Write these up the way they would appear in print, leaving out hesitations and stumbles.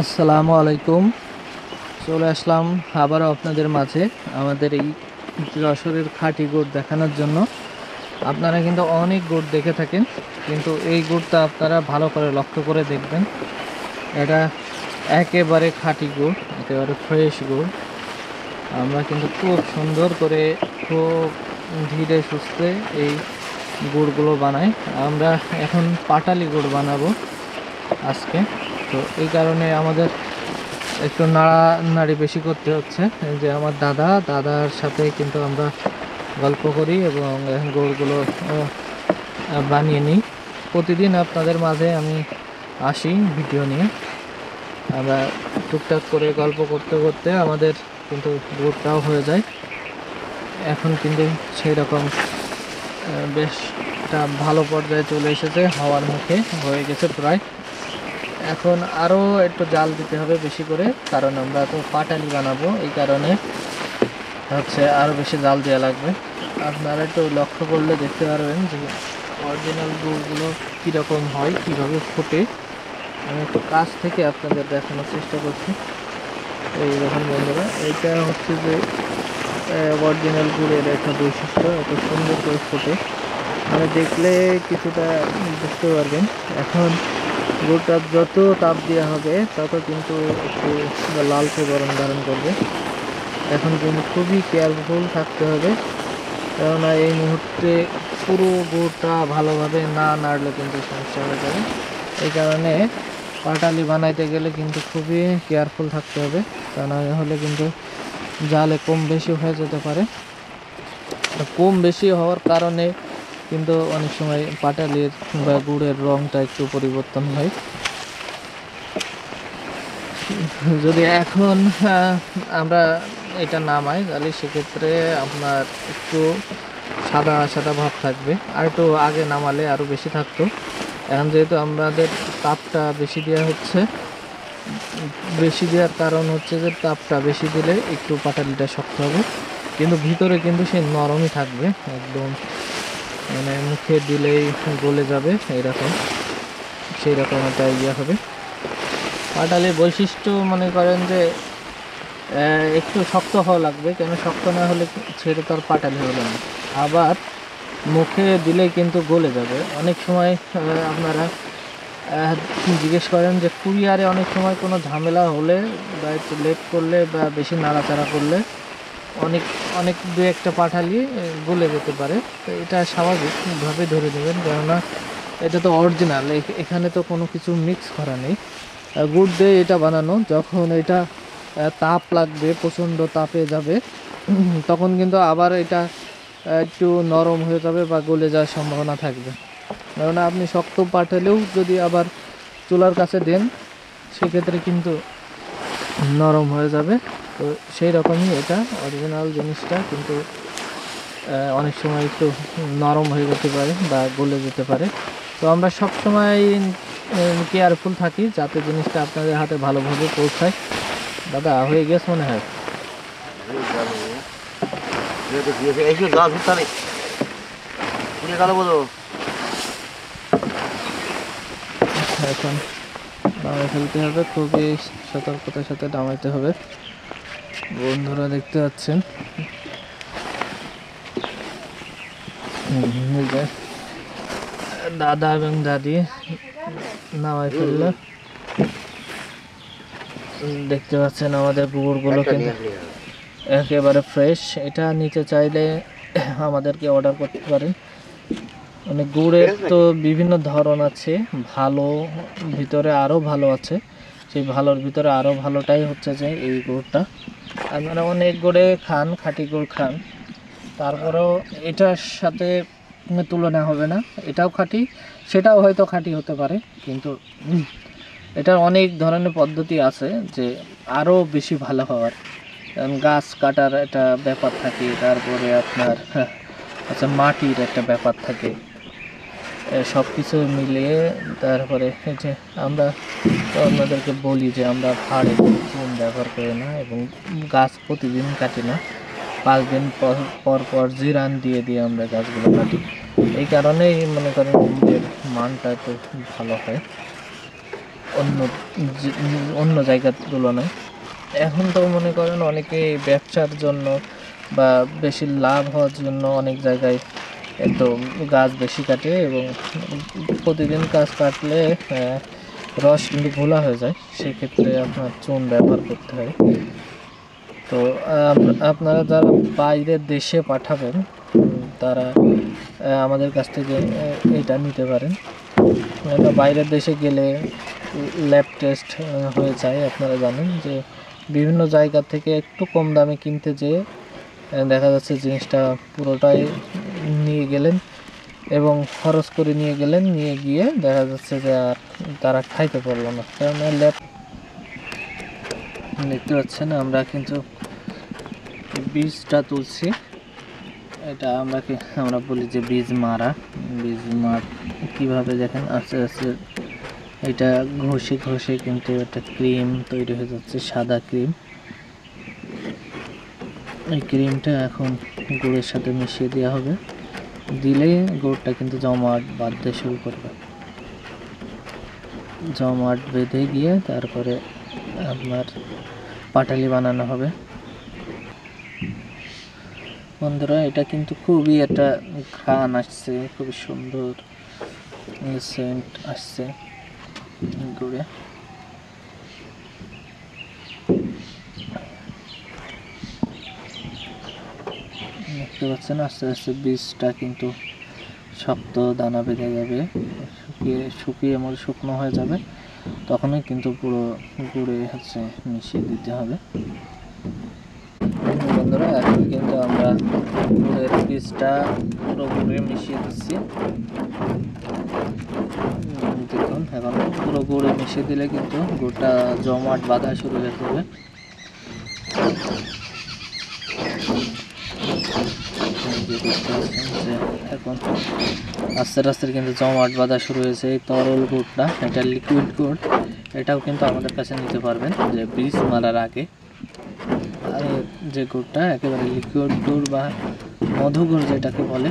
আসসালামু আলাইকুম। চলে আসলাম আবারও আপনাদের মাঝে আমাদের এই যশোরের খাঁটি গুড় দেখানোর জন্য। আপনারা কিন্তু অনেক গুড় দেখে থাকেন, কিন্তু এই গুড়টা আপনারা ভালো করে লক্ষ্য করে দেখবেন। এটা একেবারে খাঁটি গুড়, একেবারে ফ্রেশ গুড়। আমরা কিন্তু খুব সুন্দর করে, খুব ধীরে সুস্থে এই গুড়গুলো বানাই। আমরা এখন পাটালি গুড় বানাবো আজকে। তো এই কারণে আমাদের একটু নাড়ানাড়ি বেশি করতে হচ্ছে। এই যে আমার দাদার সাথে কিন্তু আমরা গল্প করি এবং গুড়গুলো বানিয়ে নিই। প্রতিদিন আপনাদের মাঝে আমি আসি ভিডিও নিয়ে। আমরা টুকটাক করে গল্প করতে করতে আমাদের কিন্তু গুড়টাও হয়ে যায়। এখন কিন্তু সেই রকম বেশ একটা ভালো পর্যায়ে চলে এসেছে, হওয়ার মুখে হয়ে গেছে প্রায়। এখন আরও একটু জাল দিতে হবে বেশি করে, কারণ আমরা তো পাটালি বানাবো, এই কারণে হচ্ছে আরও বেশি জাল দেওয়া লাগবে। আপনারা একটু লক্ষ্য করলে দেখতে পারবেন যে অরিজিনাল গুড়গুলো কীরকম হয়, কীভাবে ফোটে। আমি একটু কাছ থেকে আপনাদের দেখানোর চেষ্টা করছি। এই দেখুন বন্ধুরা, এইটা হচ্ছে যে অরিজিনাল গুড়ের একটা বৈশিষ্ট্য, এত সুন্দর করে ফোটে। মানে দেখলে কিছুটা বুঝতে পারবেন। এখন গুড়টা যত তাপ দেওয়া হবে তত কিন্তু একটু লালচে বরণ ধারণ করবে। এখন কিন্তু খুবই কেয়ারফুল থাকতে হবে, কেননা এই মুহূর্তে পুরো গুড়টা ভালোভাবে না নাড়লে কিন্তু সমস্যা হয়ে যাবে। এই কারণে পাটালি বানাইতে গেলে কিন্তু খুবই কেয়ারফুল থাকতে হবে, তা না হলে কিন্তু জালে কম বেশি হয়ে যেতে পারে। কম বেশি হওয়ার কারণে কিন্তু অনেক সময় পাটালির বা গুড়ের রঙটা একটু পরিবর্তন হয়। যদি এখন আমরা এটা নামাই তাহলে সেক্ষেত্রে আপনার একটু সাদা সাদা ভাব থাকবে, আর একটু আগে নামালে আরও বেশি থাকতো। এখন যেহেতু আমাদের তাপটা বেশি দেওয়া হচ্ছে, বেশি দেওয়ার কারণ হচ্ছে যে তাপটা বেশি দিলে একটু পাটালিটা শক্ত হবে, কিন্তু ভিতরে কিন্তু সে নরমই থাকবে একদম, মানে মুখে দিলেই গলে যাবে এরকম, সেই রকম একটা ইয়ে হবে। পাটালির বৈশিষ্ট্য মনে করেন যে একটু শক্ত হওয়া লাগবে, কেন শক্ত না হলে ছেড়ে তার পাটালি হবে না। আবার মুখে দিলেই কিন্তু গলে যাবে। অনেক সময় আপনারা জিজ্ঞেস করেন যে কুরিয়ারে অনেক সময় কোনো ঝামেলা হলে বা একটু লেট করলে বা বেশি নাড়াচাড়া করলে অনেক অনেক দু একটা পাঠালি গলে যেতে পারে। তো এটা স্বাভাবিকভাবে ধরে নেবেন, কেননা এটা তো অরিজিনাল, এখানে তো কোনো কিছু মিক্স করা নেই। গুড় দিয়ে এটা বানানো, যখন এটা তাপ লাগবে, প্রচণ্ড তাপে যাবে, তখন কিন্তু আবার এটা একটু নরম হয়ে যাবে বা গলে যাওয়ার সম্ভাবনা থাকবে। কেননা আপনি শক্ত পাঠালেও যদি আবার চুলার কাছে দেন সেক্ষেত্রে কিন্তু নরম হয়ে যাবে। তো সেই রকমই এটা অরিজিনাল জিনিসটা কিন্তু অনেক সময় একটু নরম হয়ে যেতে পারে বা গলে যেতে পারে। তো আমরা সবসময় কেয়ারফুল থাকি যাতে জিনিসটা আপনাদের হাতে ভালোভাবে পৌঁছায়। দাদা হয়ে গেছে মনে হয়। এখন নামাই ফেলতে হবে, খুবই সতর্কতার সাথে নামাইতে হবে। বন্ধুরা দেখতে পাচ্ছেন দাদা এবং দাদি নামাই ফেললো। দেখতে পাচ্ছেন আমাদের গুড়গুলো কিন্তু একেবারে ফ্রেশ। এটা নিতে চাইলে আমাদেরকে অর্ডার করতে পারেন। মানে গুড়ের তো বিভিন্ন ধরন আছে, ভালো ভিতরে আরও ভালো আছে। সেই ভালোর ভিতরে আরও ভালোটাই হচ্ছে যে এই গুড়টা। আপনারা অনেক গুড়ে খান, খাঁটি গুড় খান, তারপরেও এটার সাথে তুলনা হবে না। এটাও খাঁটি, সেটাও হয়তো খাঁটি হতে পারে, কিন্তু এটার অনেক ধরনের পদ্ধতি আছে যে আরও বেশি ভালো হওয়ার। কারণ গাছ কাটার একটা ব্যাপার থাকে, তারপরে আপনার আচ্ছা মাটির একটা ব্যাপার থাকে, সব কিছু মিলিয়ে তারপরে এই যে আমরা তো আপনাদেরকে বলি যে আমরা ভাড়ে চুন ব্যবহার করি না এবং গাছ প্রতিদিন কাটি না, 5 দিন পর পর জিরান দিয়ে দিয়ে আমরা গাছগুলো কাটি। এই কারণেই মনে করেন গুড়ের মানটা একটু ভালো হয়। অন্য অন্য জায়গার তুলনায়। এখন তো মনে করেন অনেকে ব্যবসার জন্য বা বেশি লাভ হওয়ার জন্য অনেক জায়গায় একদম গাছ বেশি কাটে, এবং প্রতিদিন গাছ কাটলে রস কিন্তু ঘোলা হয়ে যায়, সেক্ষেত্রে আপনার চুন ব্যবহার করতে হয়। তো আপনারা যারা বাইরের দেশে পাঠাবেন তারা আমাদের কাছ থেকে এটা নিতে পারেন। বাইরের দেশে গেলে ল্যাব টেস্ট হয়ে যায়। আপনারা জানেন যে বিভিন্ন জায়গা থেকে একটু কম দামে কিনতে যেয়ে দেখা যাচ্ছে জিনিসটা পুরোটাই নিয়ে গেলেন এবং খরচ করে নিয়ে গেলেন, নিয়ে গিয়ে দেখা যাচ্ছে যে আর তারা খাইতে পারলো না, কারণ ল্যাব। দেখতে পাচ্ছেন আমরা কিন্তু বীজটা তুলছি, এটা আমরা বলি যে বীজ মারা। কীভাবে দেখেন আস্তে আস্তে এটা ঘষে ঘষে কিন্তু একটা ক্রিম তৈরি হয়ে যাচ্ছে, সাদা ক্রিম। এই ক্রিমটা এখন গুড়ের সাথে মিশিয়ে দেওয়া হবে, দিলেই গুড়টা কিন্তু জমাট বাঁধতে শুরু করবে। জমাট বেঁধে গিয়ে তারপরে আপনার পাটালি বানানো হবে। বন্ধুরা, এটা কিন্তু খুবই একটা ঘ্রাণ আসছে, খুবই সুন্দর সেন্ট আসছে গুড়ে। দেখতে পাচ্ছেন আস্তে আস্তে বীজটা কিন্তু শক্ত দানা বেঁধে যাবে, শুকিয়ে শুকনো হয়ে যাবে, তখনই কিন্তু পুরো গুড়ে মিশিয়ে দিতে হবে। বন্ধুরা, এখন কিন্তু আমরা গুড়ের বীজটা পুরো গুড়ে মিশিয়ে দিচ্ছি। দেখুন, এখন পুরো গুড়ে মিশিয়ে দিলে কিন্তু গুড়টা জমাট বাঁধা শুরু হয়ে যাবে। এখন আস্তে আস্তে কিন্তু জমাট বাঁধা শুরু হয়েছে। এই তরল গুড়টা, এটা লিকুইড গুড়, এটাও কিন্তু আমাদের কাছে নিতে পারবেন যে বীজ মারার আগে। আর যে গুড়টা একেবারে লিকুইড গুড় বা মধু গুড় যেটাকে বলে,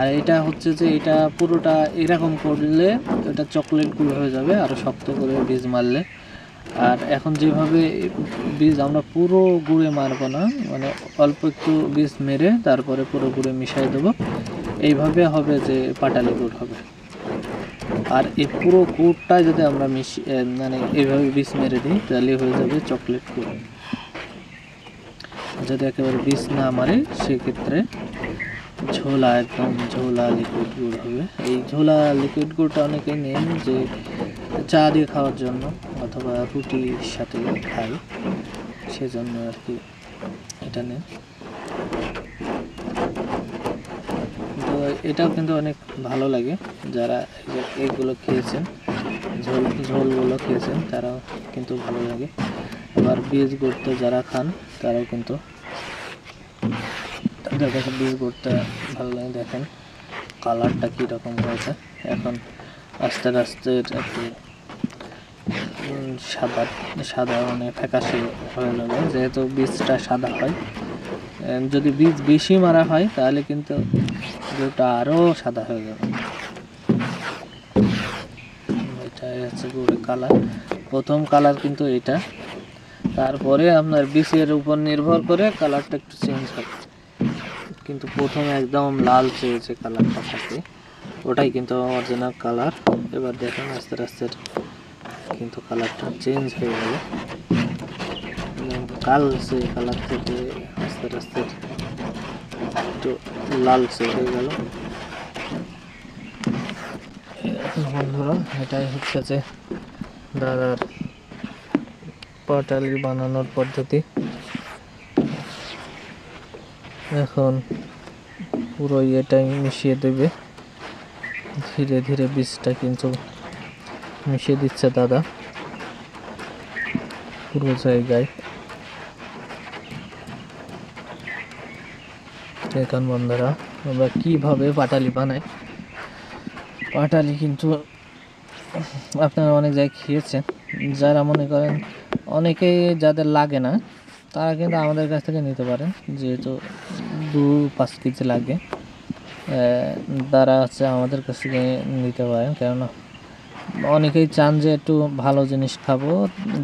আর এটা হচ্ছে যে এটা পুরোটা এরকম করলে এটা চকলেট গুড় হয়ে যাবে আরও শক্ত করে বীজ মারলে। আর এখন যেভাবে বীজ আমরা পুরো গুড়ে মারবো না, মানে অল্প একটু বীজ মেরে তারপরে পুরো গুড়ে মিশিয়ে দেবো, এইভাবে হবে যে পাটালি গুড় হবে। আর এই পুরো গুড়টা যদি আমরা মানে এইভাবে বীজ মেরে দিই তাহলে হয়ে যাবে চকলেট গুড়। যদি একেবারে বীজ না মারে সেক্ষেত্রে ঝোলা, একদম ঝোলা লিকুইড গুড় হবে। এই ঝোলা লিকুইড গুড়টা অনেকেই নেন যে চা দিয়ে খাওয়ার জন্য অথবা রুটির সাথে খাই, সেজন্য আর কি এটা নেন। তো এটাও কিন্তু অনেক ভালো লাগে, যারা এগুলো খেয়েছেন, ঝোলগুলো খেয়েছেন তারাও কিন্তু ভালো লাগে। আবার বীজ গুড়টা যারা খান তারাও কিন্তু তাদের কাছে বীজ গুড়টা ভালো লাগে। দেখেন কালারটা কীরকম হয়েছে, এখন আস্তে আস্তে একটু সাদা সাদা মানে ফ্যাকাশে হয়ে যাবে, যেহেতু বীজটা সাদা হয়। যদি বীজ বেশি মারা হয় তাহলে কিন্তু গুড়টা আরও সাদা হয়ে যাবে। এটাই হচ্ছে গুড়ের কালার, প্রথম কালার কিন্তু এটা। তারপরে আপনার বীজের উপর নির্ভর করে কালারটা একটু চেঞ্জ হয়, কিন্তু প্রথমে একদম লালচে যে কালারটা থাকে ওটাই কিন্তু অরিজিনাল কালার। এবার দেখেন আস্তে আস্তে কিন্তু কালারটা চেঞ্জ হয়ে গেল, কালচে কালার থেকে আস্তে আস্তে একটু লালচে হয়ে গেল। বন্ধুরা, এটাই হচ্ছে যে দাদার পাটালি বানানোর পদ্ধতি। এখন পুরো এটাই মিশিয়ে দেবে, ধীরে ধীরে বীজটা কিন্তু মিশিয়ে দিচ্ছে দাদা পুরো জায়গায়। এখন বন্ধুরা, আমরা কিভাবে পাটালি বানাই, পাটালি কিন্তু আপনারা অনেক জায়গায় খেয়েছেন। যারা মনে করেন অনেকেই যাদের লাগে না তারা কিন্তু আমাদের কাছ থেকে নিতে পারেন, যেহেতু 2-5 কেজি লাগে, তারা আমাদের কাছ থেকে নিতে পারেন, কেননা অনেকেই চান যে একটু ভালো জিনিস খাবো,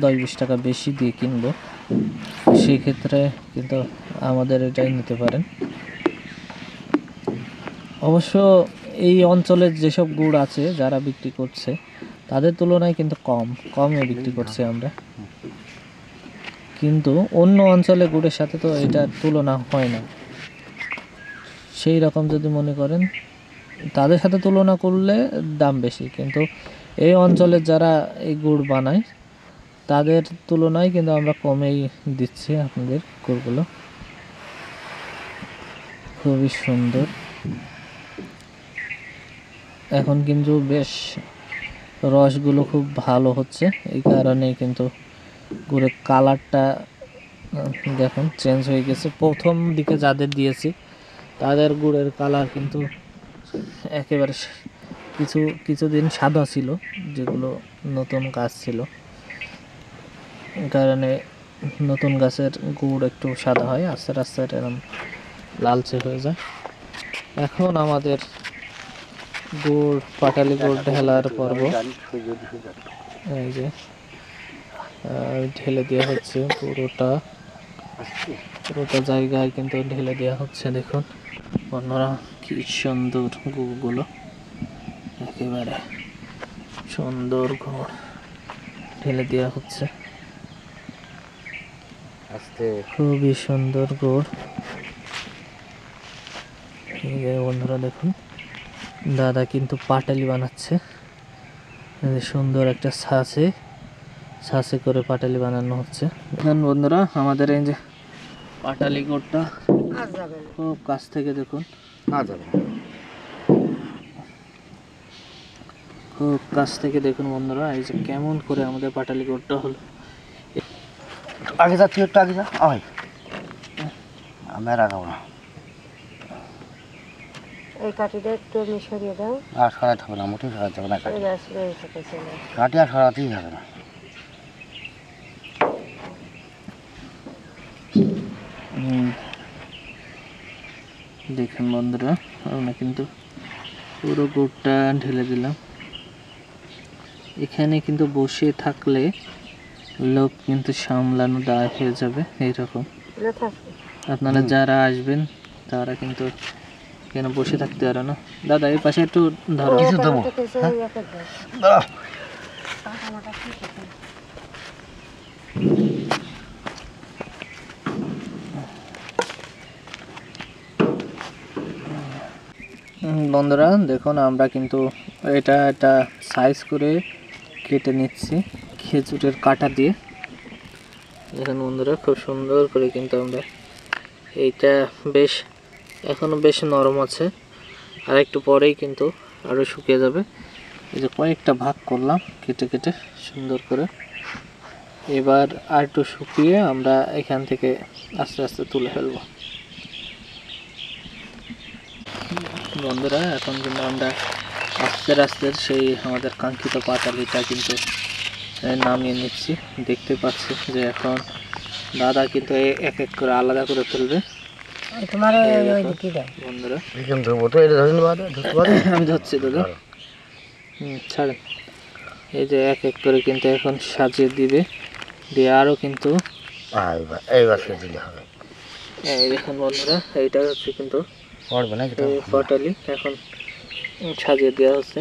10-20 টাকা বেশি দিয়ে কিনবো, সেই ক্ষেত্রে কিন্তু আমাদের এটাই নিতে পারেন। অবশ্য এই অঞ্চলের যেসব গুড় আছে যারা বিক্রি করছে তাদের তুলনায় কিন্তু কমে বিক্রি করছি আমরা, কিন্তু অন্য অঞ্চলে গুড়ের সাথে তো এটার তুলনা হয় না। সেই রকম যদি মনে করেন তাদের সাথে তুলনা করলে দাম বেশি, কিন্তু এই অঞ্চলের যারা এই গুড় বানায় তাদের তুলনায় কিন্তু আমরা কমেই দিচ্ছি আপনাদের গুড়গুলো। খুবই সুন্দর। এখন কিন্তু বেশ রসগুলো খুব ভালো হচ্ছে, এই কারণে কিন্তু গুড়ের কালারটা দেখুন চেঞ্জ হয়ে গেছে। প্রথম দিকে যাদের দিয়েছি তাদের গুড়ের কালার কিন্তু একেবারে কিছুদিন সাদা ছিল, যেগুলো নতুন গাছ ছিল, কারণে নতুন গাছের গুড় একটু সাদা হয়, আস্তে আস্তে এরকম লালচে হয়ে যায়। এখন আমাদের গুড় পাটালি গুড় ঢেলার পর্ব। এই যে ঢেলে দেওয়া হচ্ছে পুরোটা জায়গায় কিন্তু ঢেলে দেওয়া হচ্ছে। দেখুন বন্ধুরা কি সুন্দর গুড়গুলো, একেবারে সুন্দর গুড় ঢেলে দেওয়া হচ্ছে। খুবই সুন্দর গুড়। এই যে বন্ধুরা দেখুন দাদা কিন্তু পাটালি বানাচ্ছে, সুন্দর একটা ছাঁচে করে পাটালি বানানো হচ্ছে। এখন বন্ধুরা আমাদের এই যে পাটালি গুড়টা খুব কাছ থেকে দেখুন, খুব কাছ থেকে দেখুন বন্ধুরা, এই যে কেমন করে আমাদের পাটালি গুড়টা হলো। আগে যা, তুই একটু আগে যা, আমি আর আগাবো না। এই কাঠিটা একটু আমি সরিয়ে দাও। আর সরাতে হবে না, মোটেই সরাতে হবে না কাঠি আর সরাতেই হবে না। দেখুন বন্ধুরা আমরা কিন্তু পুরো গুড়টা ঢেলে দিলাম। এখানে কিন্তু বসে থাকলে লোক কিন্তু সামলানো দায় হয়ে যাবে এইরকম। আপনারা যারা আসবেন তারা কিন্তু এখানে বসে থাকতে পারে না। দাদা এই পাশে একটু ধরো। কিছু দেবো বন্ধুরা দেখুন আমরা কিন্তু এটা সাইজ করে কেটে নিচ্ছি খেজুরের কাটা দিয়ে। দেখুন বন্ধুরা খুব সুন্দর করে কিন্তু আমরা এইটা এখনো বেশ নরম আছে, আর একটু পরেই কিন্তু আরো শুকিয়ে যাবে। এই যে কয়েকটা ভাগ করলাম কেটে কেটে সুন্দর করে, এবার আর একটু শুকিয়ে আমরা এখান থেকে আস্তে আস্তে তুলে ফেলবো। বন্ধুরা এখন কিন্তু আমরা আস্তে আস্তে সেই আমাদের কাঙ্ক্ষিত পাটালিটা কিন্তু নামিয়ে নিচ্ছি। দেখতে পাচ্ছি যে এখন দাদা কিন্তু এক এক করে আলাদা করে ফেলবে। বন্ধুরা আমি ধরছি দাদা, ছাড়েন। এই যে এক এক করে কিন্তু এখন সাজিয়ে দিবে, দিয়ে আরো কিন্তু এই দেখুন বন্ধুরা এইটা হচ্ছে কিন্তু পাটালি এখন সাজিয়ে দেওয়া হচ্ছে।